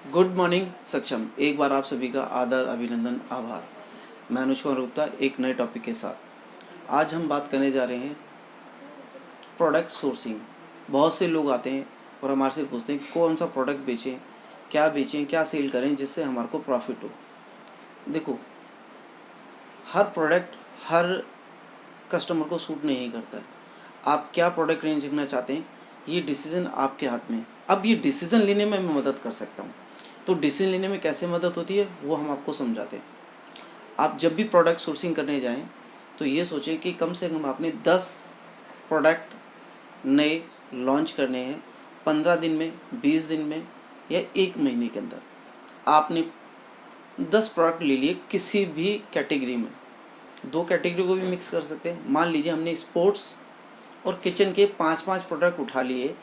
Good morning सक्षम। एक बार आप सभी का आदर, अभिनंदन, आभार। मैं अनुज कुमार गुप्ता एक नए टॉपिक के साथ आज हम बात करने जा रहे हैं प्रोडक्ट सोर्सिंग। बहुत से लोग आते हैं और हमारे से पूछते हैं कौन सा प्रोडक्ट बेचें, क्या सेल करें जिससे हमारे को प्रॉफिट हो। देखो, हर प्रोडक्ट हर कस्टमर को सूट नहीं करता है। आप क्या प्रोडक्ट रेंज रखना चाहते हैं, ये डिसीज़न आपके हाथ में है। अब ये डिसीज़न लेने में मैं मदद कर सकता हूँ। तो डिसीजन लेने में कैसे मदद होती है वो हम आपको समझाते हैं। आप जब भी प्रोडक्ट सोर्सिंग करने जाएं तो ये सोचें कि कम से कम आपने 10 प्रोडक्ट नए लॉन्च करने हैं 15 दिन में, 20 दिन में या 1 महीने के अंदर। आपने 10 प्रोडक्ट ले लिए किसी भी कैटेगरी में। 2 कैटेगरी को भी मिक्स कर सकते हैं। मान लीजिए हमने स्पोर्ट्स और किचन के 5-5 प्रोडक्ट उठा लिए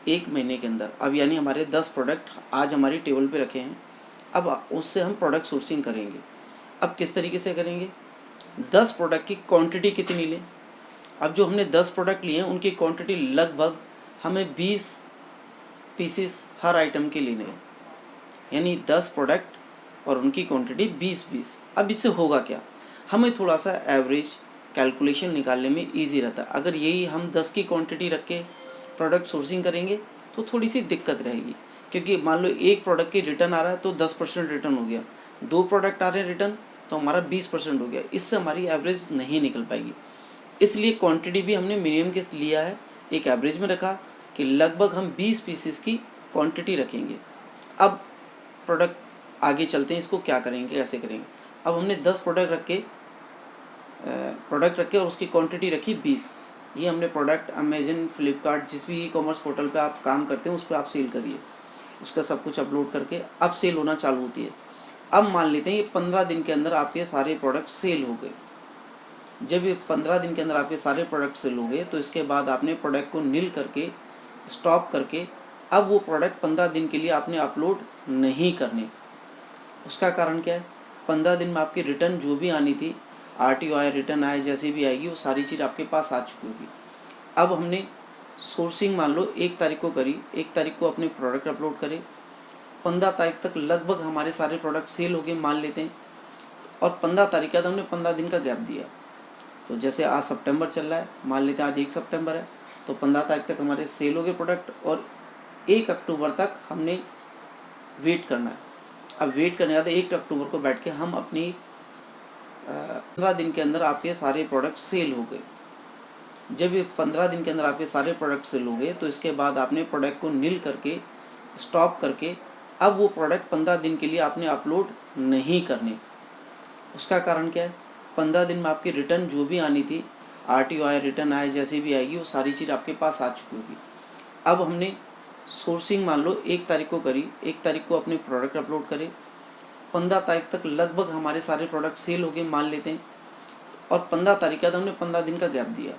1 महीने के अंदर। अब यानी हमारे 10 प्रोडक्ट आज हमारी टेबल पे रखे हैं। अब उससे हम प्रोडक्ट सोर्सिंग करेंगे। अब किस तरीके से करेंगे? 10 प्रोडक्ट की क्वांटिटी कितनी लें? अब जो हमने 10 प्रोडक्ट लिए हैं उनकी क्वांटिटी लगभग हमें 20 पीसीस हर आइटम के लेने हैं। यानी 10 प्रोडक्ट और उनकी क्वांटिटी 20-20। अब इससे होगा क्या? हमें थोड़ा सा एवरेज कैलकुलेशन निकालने में ईजी रहता है। अगर यही हम 10 की क्वांटिटी रख के प्रोडक्ट सोर्सिंग करेंगे तो थोड़ी सी दिक्कत रहेगी, क्योंकि मान लो एक प्रोडक्ट की रिटर्न आ रहा है तो 10% रिटर्न हो गया, 2 प्रोडक्ट आ रहे हैं रिटर्न तो हमारा 20% हो गया। इससे हमारी एवरेज नहीं निकल पाएगी। इसलिए क्वांटिटी भी हमने मिनिमम के लिया है, एक एवरेज में रखा कि लगभग हम 20 पीसेस की क्वांटिटी रखेंगे। अब प्रोडक्ट आगे चलते हैं, इसको क्या करेंगे, कैसे करेंगे। अब हमने 10 प्रोडक्ट रखे और उसकी क्वांटिटी रखी 20। ये हमने प्रोडक्ट अमेजन, फ्लिपकार्ट, जिस भी ई कॉमर्स पोर्टल पे आप काम करते हैं उस पर आप सेल करिए। उसका सब कुछ अपलोड करके अब सेल होना चालू होती है। अब मान लेते हैं ये 15 दिन के अंदर आपके सारे प्रोडक्ट सेल हो गए। जब ये 15 दिन के अंदर आपके सारे प्रोडक्ट सेल हो गए तो इसके बाद आपने प्रोडक्ट को नील करके, स्टॉप करके, अब वो प्रोडक्ट 15 दिन के लिए आपने अपलोड नहीं करने। उसका कारण क्या है? 15 दिन में आपकी रिटर्न जो भी आनी थी, RTO आए, रिटर्न आए, जैसे भी आएगी वो सारी चीज़ आपके पास आ चुकी होगी। अब हमने सोर्सिंग मान लो 1 तारीख को करी, 1 तारीख को अपने प्रोडक्ट अपलोड करे, 15 तारीख तक लगभग हमारे सारे प्रोडक्ट सेल हो गए मान लेते हैं। और 15 तारीख के बाद हमने 15 दिन का गैप दिया। तो जैसे आज सितंबर चल रहा है, मान लेते हैं आज 1 सितंबर है, तो 15 तारीख तक हमारे सेल हो गए प्रोडक्ट और 1 अक्टूबर तक हमने वेट करना है। अब वेट करने बाद 1 अक्टूबर को बैठ के हम अपनी 15 दिन के अंदर आपके सारे प्रोडक्ट सेल हो गए। जब ये 15 दिन के अंदर आपके सारे प्रोडक्ट सेल हो गए तो इसके बाद आपने प्रोडक्ट को नील करके, स्टॉप करके, अब वो प्रोडक्ट 15 दिन के लिए आपने अपलोड नहीं करने। उसका कारण क्या है? 15 दिन में आपकी रिटर्न जो भी आनी थी, RTO आए, रिटर्न आए, जैसे भी आएगी वो सारी चीज़ आपके पास आ चुकी होगी। अब हमने सोर्सिंग मान लो 1 तारीख को करी, 1 तारीख को अपने प्रोडक्ट अपलोड करे, 15 तारीख तक लगभग हमारे सारे प्रोडक्ट सेल हो गए मान लेते हैं। और 15 तारीख के बाद हमने 15 दिन का गैप दिया।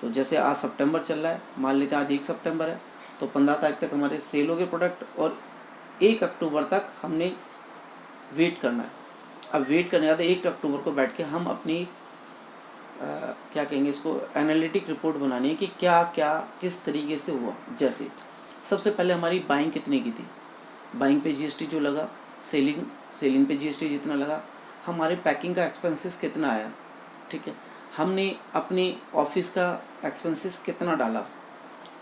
तो जैसे आज सितंबर चल रहा है, मान लेते हैं आज 1 सितंबर है, तो 15 तारीख तक हमारे सेल हो गए प्रोडक्ट और 1 अक्टूबर तक हमने वेट करना है। अब वेट करने बाद 1 अक्टूबर को बैठ के हम अपनी क्या कहेंगे इसको, एनालिटिक रिपोर्ट बनानी है कि क्या क्या किस तरीके से हुआ। जैसे सबसे पहले हमारी बाइंग कितने की थी, बाइंग पे GST जो लगा, सेलिंग पे GST जितना लगा, हमारे पैकिंग का एक्सपेंसेस कितना आया, ठीक है, हमने अपने ऑफिस का एक्सपेंसेस कितना डाला,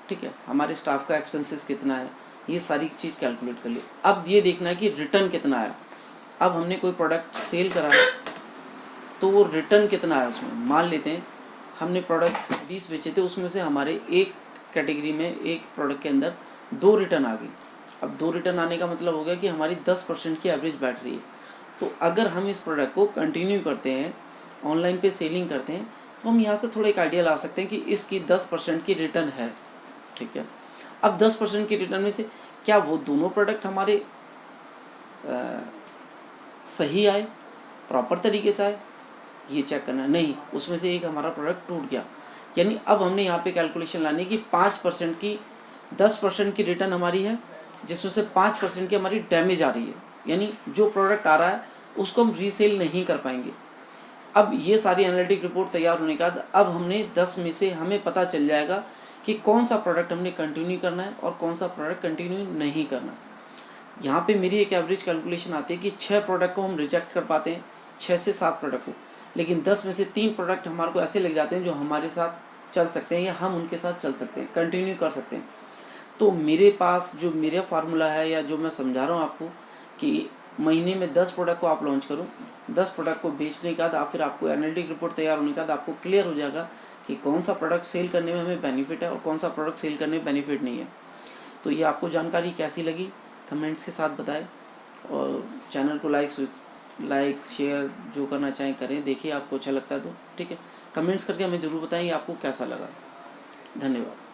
ठीक है, हमारे स्टाफ का एक्सपेंसेस कितना है, ये सारी चीज़ कैलकुलेट कर ली। अब ये देखना है कि रिटर्न कितना आया। अब हमने कोई प्रोडक्ट सेल करा है तो वो रिटर्न कितना आया उसमें। मान लेते हैं हमने प्रोडक्ट 20 बेचे थे, उसमें से हमारे एक कैटेगरी में, एक प्रोडक्ट के अंदर 2 रिटर्न आ गई। अब 2 रिटर्न आने का मतलब हो गया कि हमारी 10% की एवरेज बैठ रही है। तो अगर हम इस प्रोडक्ट को कंटिन्यू करते हैं, ऑनलाइन पे सेलिंग करते हैं, तो हम यहाँ से थोड़ा एक आइडिया ला सकते हैं कि इसकी 10% की रिटर्न है, ठीक है। अब 10% की रिटर्न में से क्या वो दोनों प्रोडक्ट हमारे सही आए, प्रॉपर तरीके से आए, ये चेक करना है। नहीं, उसमें से एक हमारा प्रोडक्ट टूट गया। यानी अब हमने यहाँ पे कैलकुलेशन लानी है कि 5% की, 10% की रिटर्न हमारी है, जिसमें से 5% की हमारी डैमेज आ रही है। यानी जो प्रोडक्ट आ रहा है उसको हम रीसेल नहीं कर पाएंगे। अब ये सारी एनालिटिक रिपोर्ट तैयार होने के बाद अब हमने 10 में से हमें पता चल जाएगा कि कौन सा प्रोडक्ट हमने कंटिन्यू करना है और कौन सा प्रोडक्ट कंटिन्यू नहीं करना। यहाँ पे मेरी एक एवरेज कैलकुलेशन आती है कि 6 प्रोडक्ट को हम रिजेक्ट कर पाते हैं, 6 से 7 प्रोडक्ट को, लेकिन 10 में से 3 प्रोडक्ट हमारे को ऐसे लग जाते हैं जो हमारे साथ चल सकते हैं या हम उनके साथ चल सकते हैं, कंटिन्यू कर सकते हैं। तो मेरे पास जो मेरा फार्मूला है या जो मैं समझा रहा हूँ आपको कि महीने में 10 प्रोडक्ट को आप लॉन्च करो, 10 प्रोडक्ट को बेचने के बाद फिर आपको एनालिटिक रिपोर्ट तैयार होने के बाद आपको क्लियर हो जाएगा कि कौन सा प्रोडक्ट सेल करने में हमें बेनिफिट है और कौन सा प्रोडक्ट सेल करने में बेनिफिट नहीं है। तो ये आपको जानकारी कैसी लगी कमेंट्स के साथ बताएं, और चैनल को लाइक शेयर जो करना चाहें करें, देखिए आपको अच्छा लगता है तो ठीक है। कमेंट्स करके हमें ज़रूर बताएं आपको कैसा लगा। धन्यवाद।